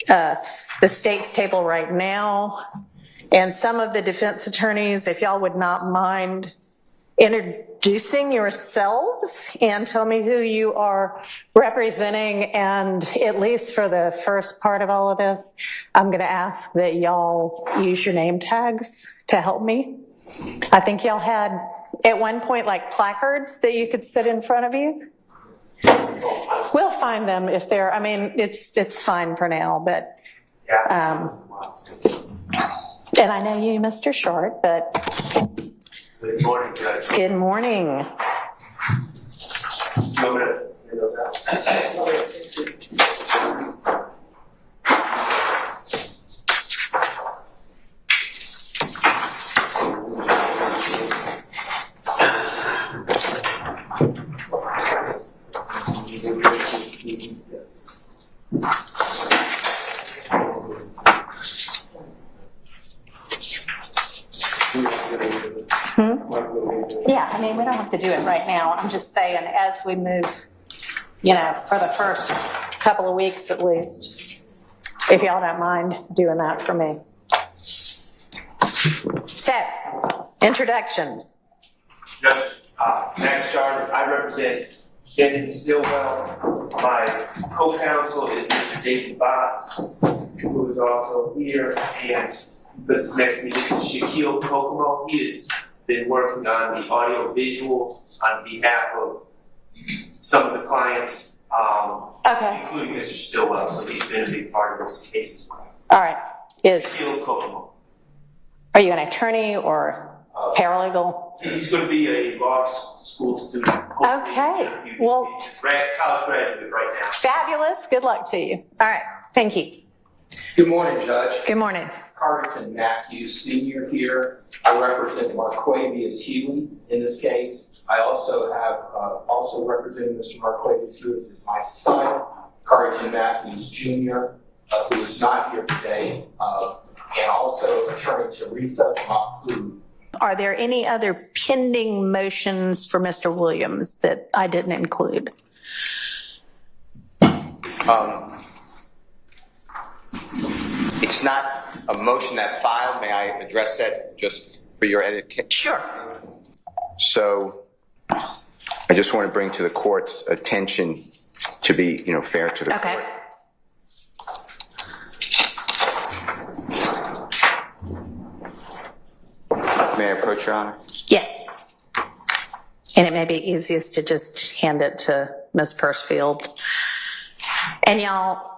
the state's table right now. And some of the defense attorneys, if y'all would not mind introducing yourselves and tell me who you are representing. And at least for the first part of all of this, I'm going to ask that y'all use your name tags to help me. I think y'all had at one point like placards that you could sit in front of you. We'll find them if they're, I mean, it's fine for now, but, and I know you, Mr. Short, but. Good morning, Judge. Good morning. Yeah, I mean, we don't have to do it right now. I'm just saying, as we move, you know, for the first couple of weeks at least, if y'all don't mind doing that for me. So, introductions. Judge, Max Sharp, I represent Shannon Stillwell. My co-counsel is Mr. David Botts, who is also here, and because it's next to me, this is Shaquille Kokomo. He has been working on the audio visual on behalf of some of the clients, including Mr. Stillwell, so he's been a big part of this case as well. All right. Shaquille Kokomo. Are you an attorney or paralegal? He's going to be a law school student. Okay. Well, college graduate right now. Fabulous. Good luck to you. All right. Thank you. Good morning, Judge. Good morning. Carrington Matthews, Sr. here. I represent Marquavius Healy in this case. I also have representing Mr. Marquavius Healy is my son, Carrington Matthews, Jr., who is not here today, and also Attorney Teresa Mahfoud. Are there any other pending motions for Mr. Williams that I didn't include? It's not a motion that filed. May I address that just for your edification? Sure. So I just want to bring to the court's attention to be, fair to the court. May I approach, Your Honor? Yes. And it may be easiest to just hand it to Ms. Pursfield. And y'all,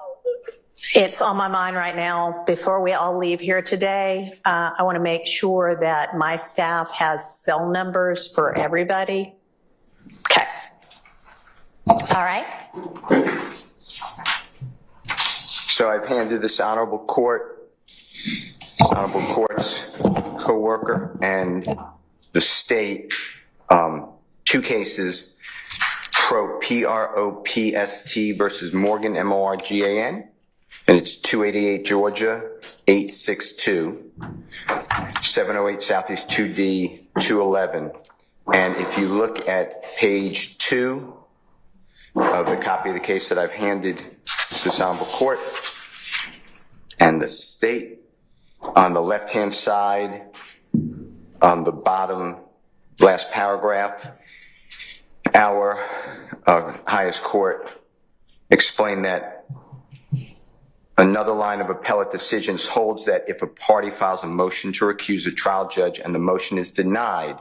it's on my mind right now. Before we all leave here today, I want to make sure that my staff has cell numbers for everybody. Okay. All right. So I've handed this honorable court's co-worker and the state two cases, PROPST versus Morgan, MORGAN, and it's 288 Georgia, 862, 708 Southeast 2D, 211. And if you look at page 2 of the copy of the case that I've handed to this honorable court and the state, on the left-hand side, on the bottom last paragraph, our highest court explained that another line of appellate decisions holds that if a party files a motion to recuse a trial judge and the motion is denied,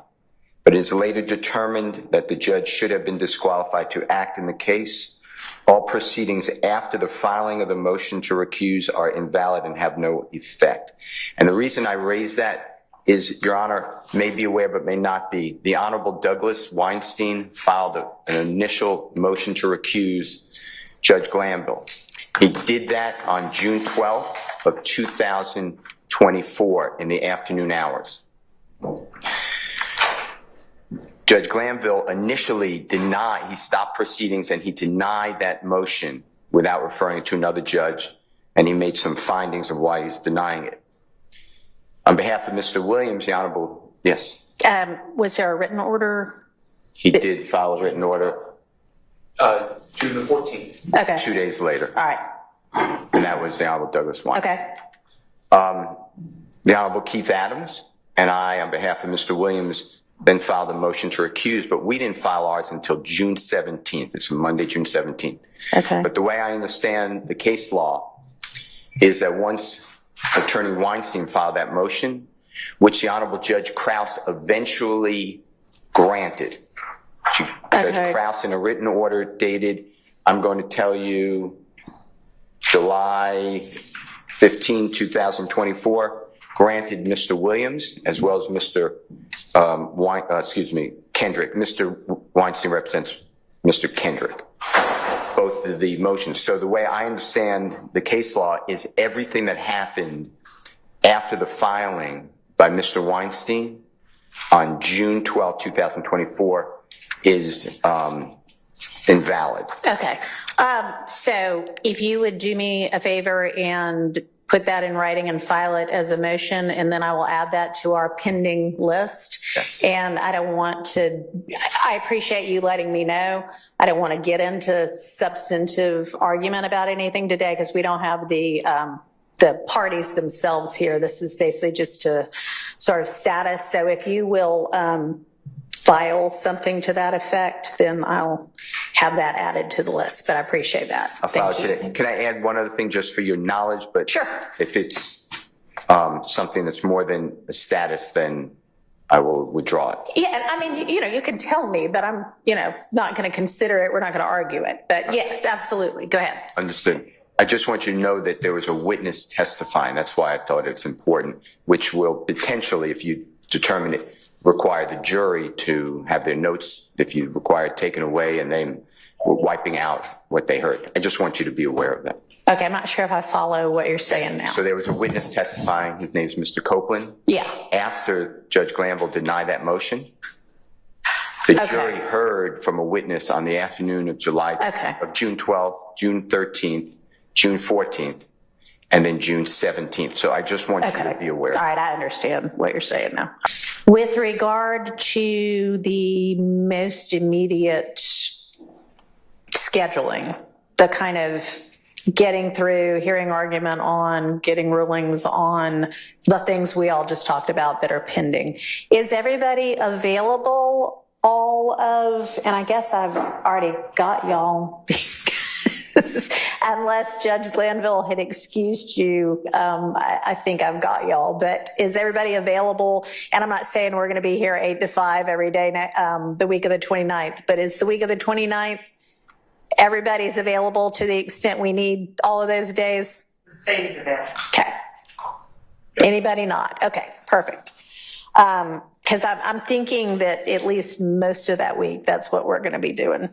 but it is later determined that the judge should have been disqualified to act in the case, all proceedings after the filing of the motion to recuse are invalid and have no effect. And the reason I raise that is, Your Honor may be aware but may not be, the Honorable Douglas Weinstein filed an initial motion to recuse Judge Glanville. He did that on June 12th of 2024 in the afternoon hours. Judge Glanville initially he stopped proceedings and he denied that motion without referring it to another judge, and he made some findings of why he's denying it. On behalf of Mr. Williams, the Honorable, yes? Was there a written order? He did file a written order. June the 14th. Okay. 2 days later. All right. and that was the Honorable Douglas Weinstein. Okay. The Honorable Keith Adams and I, on behalf of Mr. Williams, then filed a motion to recuse, but we didn't file ours until June 17th. It's Monday, June 17th. Okay. But the way I understand the case law is that once Attorney Weinstein filed that motion, which the Honorable Judge Krause eventually granted. Judge Krause, in a written order dated, I'm going to tell you, July 15, 2024, granted Mr. Williams as well as Mr. Kendrick. Mr. Weinstein represents Mr. Kendrick, both of the motions. So the way I understand the case law is everything that happened after the filing by Mr. Weinstein on June 12, 2024 is invalid. Okay. So if you would do me a favor and put that in writing and file it as a motion, and then I will add that to our pending list. Yes. And I don't want to, I appreciate you letting me know. I don't want to get into substantive argument about anything today because we don't have the parties themselves here. This is basically just a sort of status. So if you will file something to that effect, then I'll have that added to the list, but I appreciate that. I'll file it today. Can I add one other thing just for your knowledge? But sure. If it's something that's more than a status, then I will withdraw it. Yeah, and I mean, you can tell me, but I'm, not going to consider it. We're not going to argue it. But yes, absolutely. Go ahead. Understood. I just want you to know that there was a witness testifying. That's why I thought it's important, which will potentially, if you determine it, require the jury to have their notes, if you require it taken away, and then we're wiping out what they heard. I just want you to be aware of that. Okay, I'm not sure if I follow what you're saying now. So there was a witness testifying. His name is Mr. Copeland. Yeah. After Judge Glanville denied that motion, the jury heard from a witness on the afternoon of of June 12th, June 13th, June 14th, and then June 17th. So I just want you to be aware. All right, I understand what you're saying now. With regard to the most immediate scheduling, the kind of getting through, hearing argument on, getting rulings on the things we all just talked about that are pending, is everybody available and I guess I've already got y'all, unless Judge Glanville had excused you, I think I've got y'all, but is everybody available? And I'm not saying we're going to be here 8 to 5 every day the week of the 29th, but is the week of the 29th, everybody's available to the extent we need all of those days? The state is available. Okay. Anybody not? Okay, perfect. Because I'm thinking that at least most of that week, that's what we're going to be doing,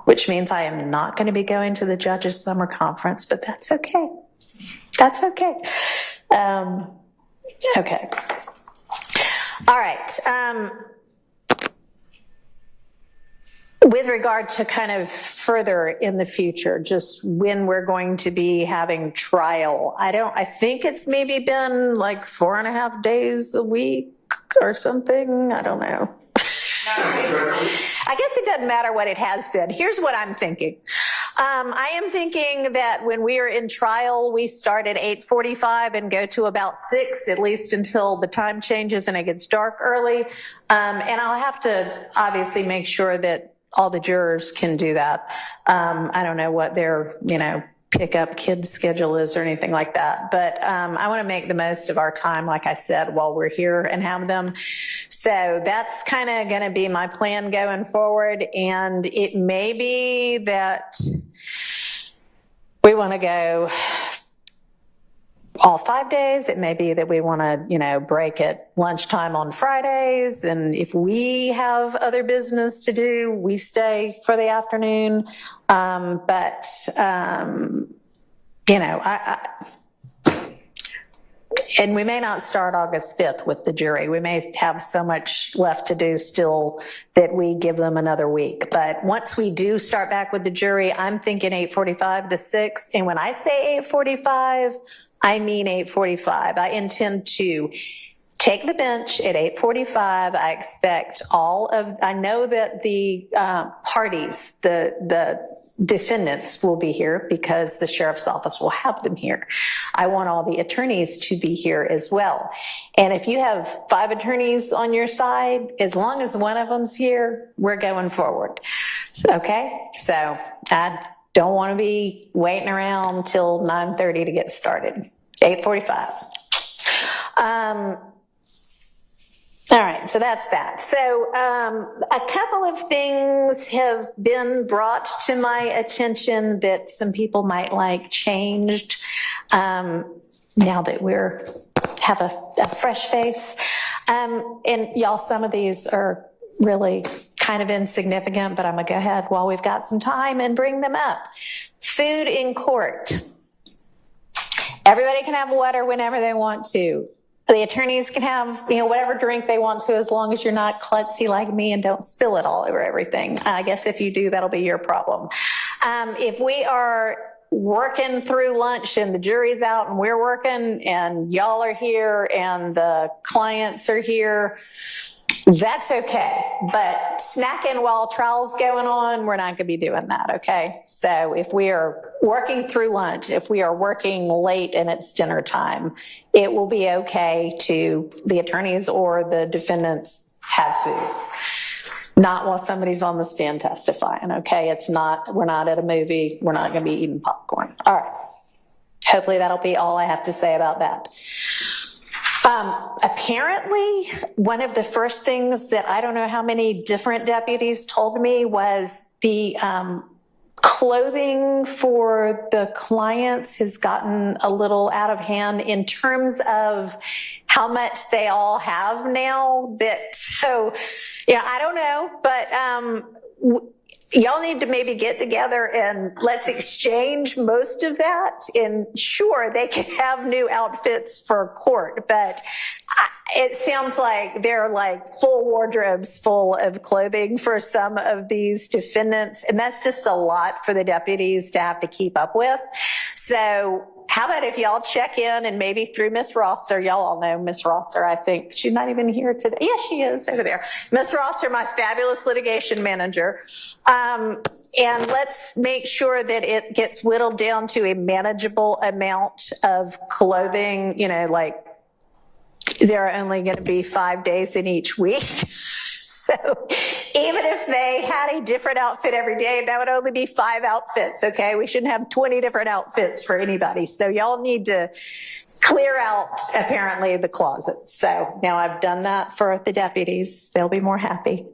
which means I am not going to be going to the judges' summer conference, but that's okay. That's okay. Okay. All right. With regard to kind of further in the future, just when we're going to be having trial, I think it's maybe been like 4.5 days a week or something. I don't know. I guess it doesn't matter what it has been. Here's what I'm thinking. I am thinking that when we are in trial, we start at 8:45 and go to about 6, at least until the time changes and it gets dark early. And I'll have to obviously make sure that all the jurors can do that. I don't know what their, pick up kid schedule is or anything like that. But I want to make the most of our time, like I said, while we're here and have them. So that's kind of going to be my plan going forward. And it may be that we want to go all 5 days. It may be that we want to, break at lunchtime on Fridays. And if we have other business to do, we stay for the afternoon. And we may not start August 5th with the jury. We may have so much left to do still that we give them another week. But once we do start back with the jury, I'm thinking 8:45 to 6. And when I say 8:45, I mean 8:45. I intend to take the bench at 8:45. I expect I know that the parties, the defendants will be here because the sheriff's office will have them here. I want all the attorneys to be here as well. And if you have 5 attorneys on your side, as long as one of them's here, we're going forward. Okay? So I don't want to be waiting around till 9:30 to get started. 8:45. All right, so that's that. So a couple of things have been brought to my attention that some people might like changed now that have a fresh face. And y'all, some of these are really kind of insignificant, but I'm gonna go ahead while we've got some time and bring them up. Food in court. Everybody can have water whenever they want to. The attorneys can have, whatever drink they want to, as long as you're not klutzy like me and don't spill it all over everything. I guess if you do, that'll be your problem. If we are working through lunch and the jury's out and we're working and y'all are here and the clients are here, that's okay. But snacking while trial's going on, we're not going to be doing that, okay? So if we are working through lunch, if we are working late and it's dinner time, it will be okay to the attorneys or the defendants have food. Not while somebody's on the stand testifying, okay? We're not at a movie. We're not going to be eating popcorn. All right. Hopefully that'll be all I have to say about that. Apparently, one of the first things that I don't know how many different deputies told me was the clothing for the clients has gotten a little out of hand in terms of how much they all have now. I don't know, but y'all need to maybe get together and let's exchange most of that. And sure, they can have new outfits for court, but it sounds like they're like full wardrobes full of clothing for some of these defendants. And that's just a lot for the deputies to have to keep up with. So how about if y'all check in and maybe through Miss Rosser, y'all all know Miss Rosser, I think. She's not even here today. Yes, she is over there. Miss Rosser, my fabulous litigation manager. And let's make sure that it gets whittled down to a manageable amount of clothing, like there are only going to be 5 days in each week. So even if they had a different outfit every day, that would only be 5 outfits, okay? We shouldn't have 20 different outfits for anybody. So y'all need to clear out, apparently, the closet. So now I've done that for the deputies. They'll be more happy.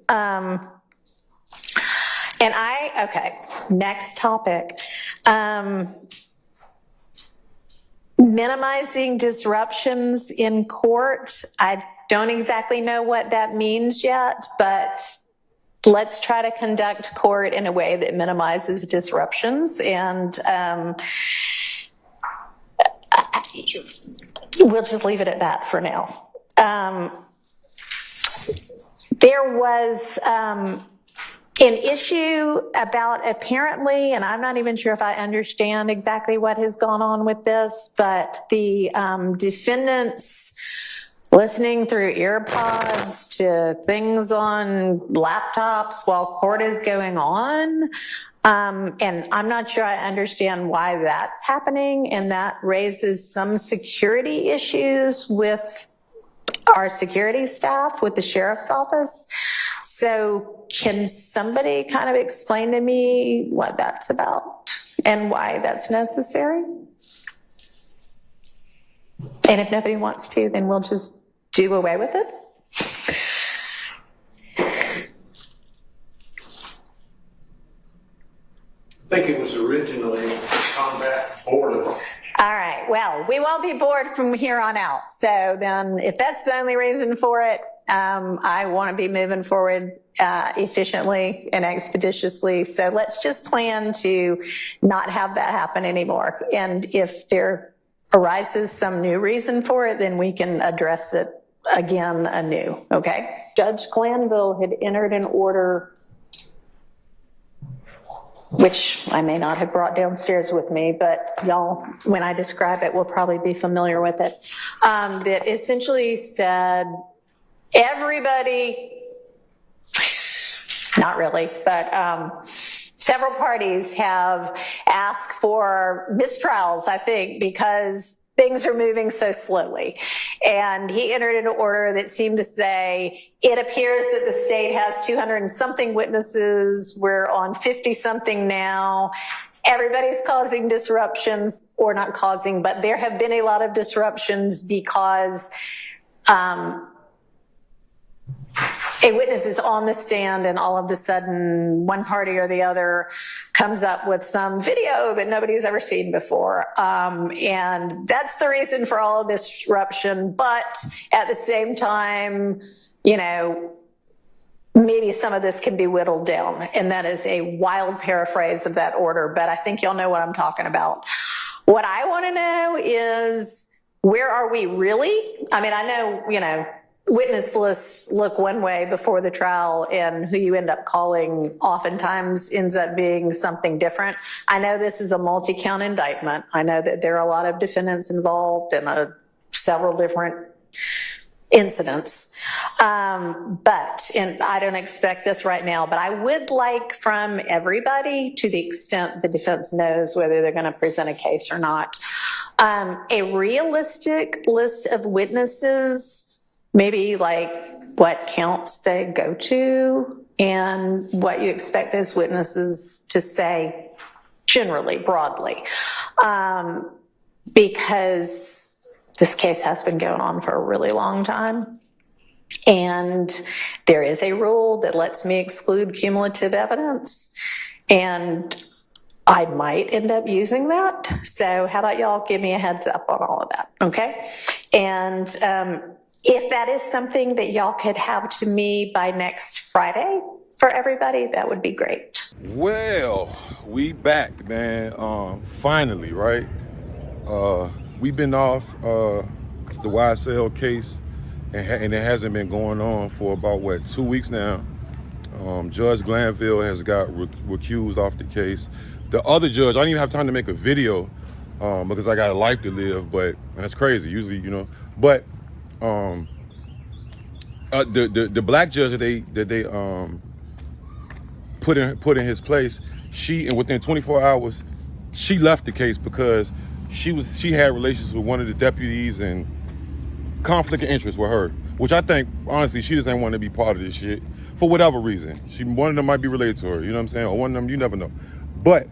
Okay, next topic. Minimizing disruptions in court. I don't exactly know what that means yet, but let's try to conduct court in a way that minimizes disruptions. And we'll just leave it at that for now. There was an issue about apparently, and I'm not even sure if I understand exactly what has gone on with this, but the defendants listening through earpods to things on laptops while court is going on. And I'm not sure I understand why that's happening, and that raises some security issues with our security staff, with the sheriff's office. So can somebody kind of explain to me what that's about and why that's necessary? And if nobody wants to, then we'll just do away with it. I think it was originally combat boredom. All right, well, we won't be bored from here on out. So then if that's the only reason for it, I want to be moving forward efficiently and expeditiously. So let's just plan to not have that happen anymore. And if there arises some new reason for it, then we can address it again anew, okay? Judge Glanville had entered an order which I may not have brought downstairs with me, but y'all, when I describe it, will probably be familiar with it, that essentially said, everybody, not really, but several parties have asked for mistrials, I think, because things are moving so slowly. And he entered into order that seemed to say, it appears that the state has 200 and something witnesses. We're on 50 something now. Everybody's causing disruptions, or not causing, but there have been a lot of disruptions because a witness is on the stand and all of a sudden one party or the other comes up with some video that nobody's ever seen before. And that's the reason for all of this disruption. But at the same time, you know, maybe some of this can be whittled down. And that is a wild paraphrase of that order, but I think y'all know what I'm talking about. What I want to know is, where are we really? I mean, I know, you know, witness lists look one way before the trial, and who you end up calling oftentimes ends up being something different. I know this is a multi-count indictment. I know that there are a lot of defendants involved in several different incidents. And I don't expect this right now, but I would like from everybody, to the extent the defense knows whether they're going to present a case or not, a realistic list of witnesses, maybe like what counts they go to and what you expect those witnesses to say generally, broadly. Because this case has been going on for a really long time. And there is a rule that lets me exclude cumulative evidence. And I might end up using that. So how about y'all give me a heads up on all of that, okay? And if that is something that y'all could have to me by next Friday for everybody, that would be great. Well, we back, man. Finally, right? We've been off the YSL case, and it hasn't been going on for about, 2 weeks now. Judge Glanville has got recused off the case. The other judge, I didn't even have time to make a video because I got a life to live, and that's crazy, usually, you know. But the black judge that they put in his place, and within 24 hours, she left the case because she had relations with one of the deputies and conflict of interest with her, which I think, honestly, she just ain't want to be part of this shit for whatever reason. One of them might be related to her, you know what I'm saying? Or one of them, you never know. But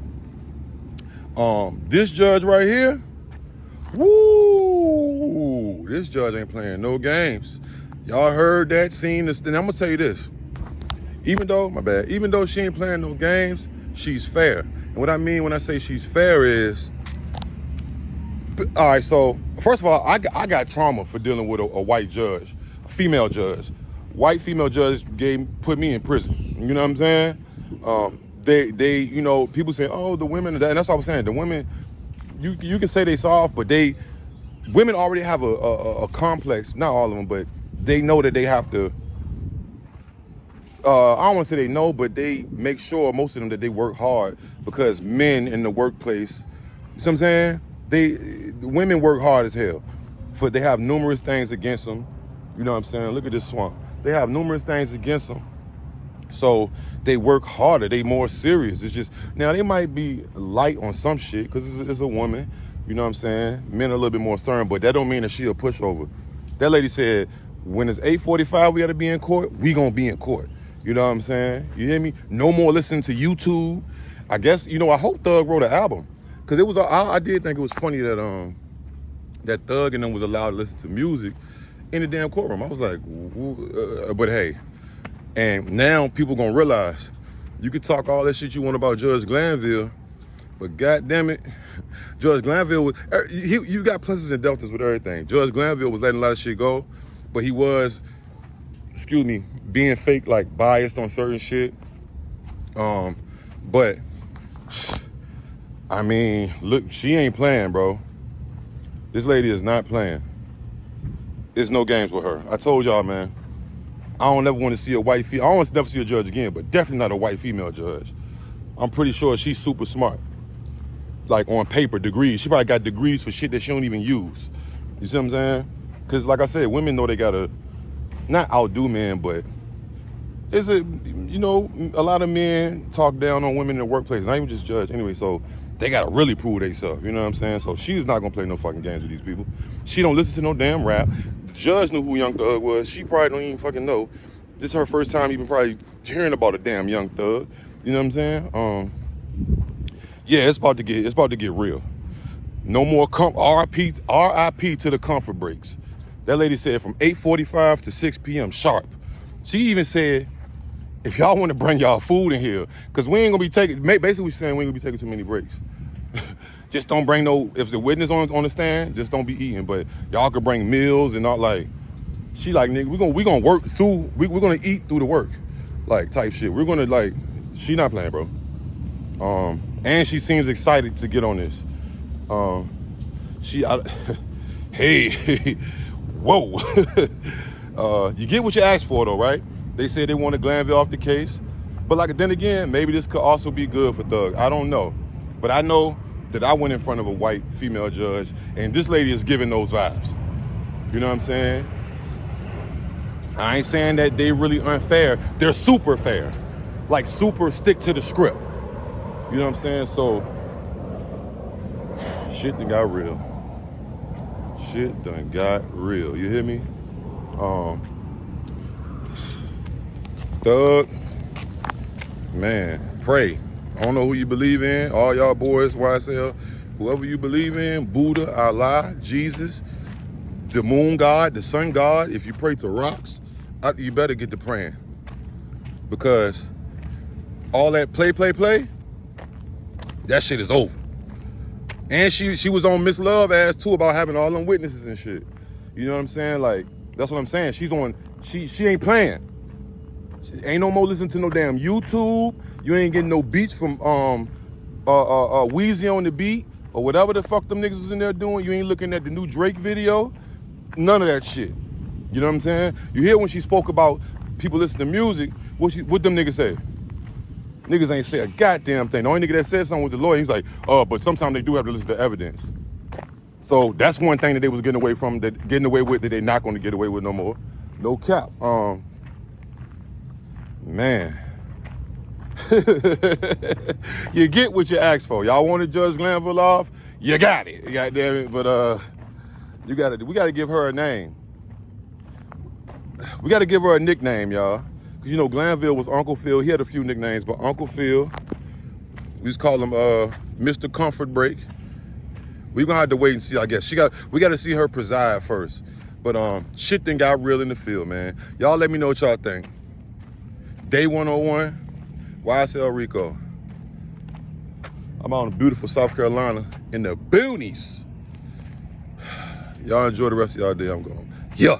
this judge right here, woo, this judge ain't playing no games. Y'all heard that, seen this, then I'm gonna tell you this. Even though she ain't playing no games, she's fair. And what I mean when I say she's fair is, all right, so first of all, I got trauma for dealing with a white judge, a female judge. White female judge put me in prison. You know what I'm saying? They you know, people say, oh, the women, and that's what I was saying. The women, you can say they soft, but women already have a complex. Not all of them, but they know that they have to. I don't want to say they know, but they make sure, most of them, that they work hard, because men in the workplace, you know what I'm saying? The women work hard as hell. They have numerous things against them. You know what I'm saying? Look at this swamp. They have numerous things against them. So they work harder. They more serious. It's just, now they might be light on some shit because it's a woman. You know what I'm saying? Men are a little bit more stern, but that don't mean that she a pushover. That lady said, when it's 8:45, we got to be in court, we gonna be in court. You know what I'm saying? You hear me? No more listening to YouTube. I guess, you know, I hope Thug wrote an album. Because I did think it was funny that that Thug and them was allowed to listen to music in the damn courtroom. I was like, but hey. And now people gonna realize, you can talk all that shit you want about Judge Glanville, but goddamn it, Judge Glanville you got pluses and deltas with everything. Judge Glanville was letting a lot of shit go, but he was, being fake, like biased on certain shit. But I mean, look, she ain't playing, bro. This lady is not playing. There's no games with her. I told y'all, man. I don't ever want to see a white female. I don't want to never see a judge again, but definitely not a white female judge. I'm pretty sure she's super smart. Like on paper, degrees. She probably got degrees for shit that she don't even use. You see what I'm saying? Because like I said, women know they gotta not outdo men, but it's a, you know, a lot of men talk down on women in the workplace, not even just judge. Anyway, so they gotta really prove themselves, you know what I'm saying? So she's not gonna play no fucking games with these people. She don't listen to no damn rap. The judge knew who Young Thug was. She probably don't even fucking know. This is her first time even probably hearing about a damn Young Thug. You know what I'm saying? Yeah, it's about to get real. No more RIP to the comfort breaks. That lady said from 8:45 to 6 p.m. sharp. She even said, if y'all want to bring y'all food in here, because we ain't gonna be taking, basically we're saying we ain't gonna be taking too many breaks. Just don't bring no, if the witness on the stand, just don't be eating, but y'all could bring meals and not like, she like, nigga, we gonna work through, we're gonna eat through the work, like type shit. We're gonna like, she not playing, bro. And she seems excited to get on this. Hey, whoa. You get what you asked for though, right? They said they wanted Glanville off the case. But like, then again, maybe this could also be good for Thug. I don't know. But I know that I went in front of a white female judge and this lady is giving those vibes. You know what I'm saying? I ain't saying that they really unfair. They're super fair. Like super stick to the script. You know what I'm saying? So, shit done got real. Shit done got real. You hear me? Thug, man, pray. I don't know who you believe in. All y'all boys, YSL, whoever you believe in, Buddha, Allah, Jesus, the moon god, the sun god. If you pray to rocks, you better get to praying. Because all that play, that shit is over. And she was on Miss Love ass too about having all them witnesses and shit. You know what I'm saying? Like, that's what I'm saying. She's on, she ain't playing. Ain't no more listening to no damn YouTube. You ain't getting no beats from Weezy on the beat or whatever the fuck them niggas was in there doing. You ain't looking at the new Drake video. None of that shit. You know what I'm saying? You hear when she spoke about people listening to music, what them niggas say? Niggas ain't say a goddamn thing. The only nigga that said something was the lawyer. He's like, but sometimes they do have to listen to evidence. So that's one thing that they was getting away with that they're not gonna get away with no more. No cap. Man. You get what you asked for. Y'all want to judge Glanville off? You got it. Goddamn it. But we gotta give her a name. We gotta give her a nickname, y'all. You know, Glanville was Uncle Phil. He had a few nicknames, but Uncle Phil, we just call him Mr. Comfort Break. We're gonna have to wait and see, I guess. We gotta see her preside first. But shit done got real in the field, man. Y'all let me know what y'all think. Day 101, YSL Rico. I'm out in beautiful South Carolina in the boonies. Y'all enjoy the rest of y'all day. I'm going. Yeah.